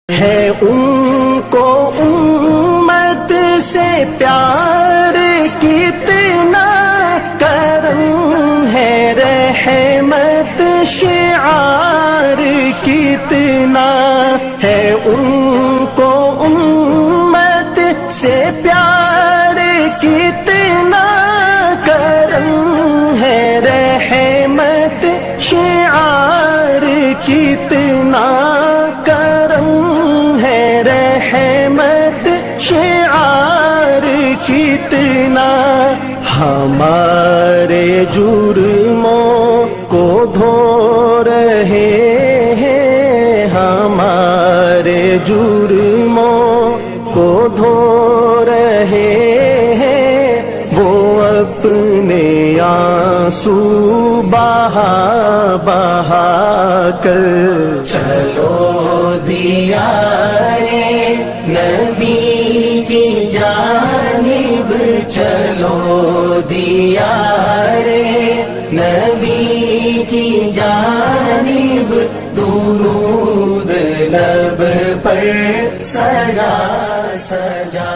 ہے ان کو امت سے پیار کتنا کرم ہے، رحمت شعار کتنا ہے، ان کو امت سے پیار کتنا کرم ہے، رحمت شعار کتنا کرم ہے، رحمت شعار کتنا ہمارے جرموں کو دھو رہے ہیں، ہمارے جرموں کو دھو رہے ہیں، وہ اپنے آنسو بہا بہا کر چلو دیارے نبی کی جانب، چلو دیارے نبی کی جانب، درود لب پر سجا سجا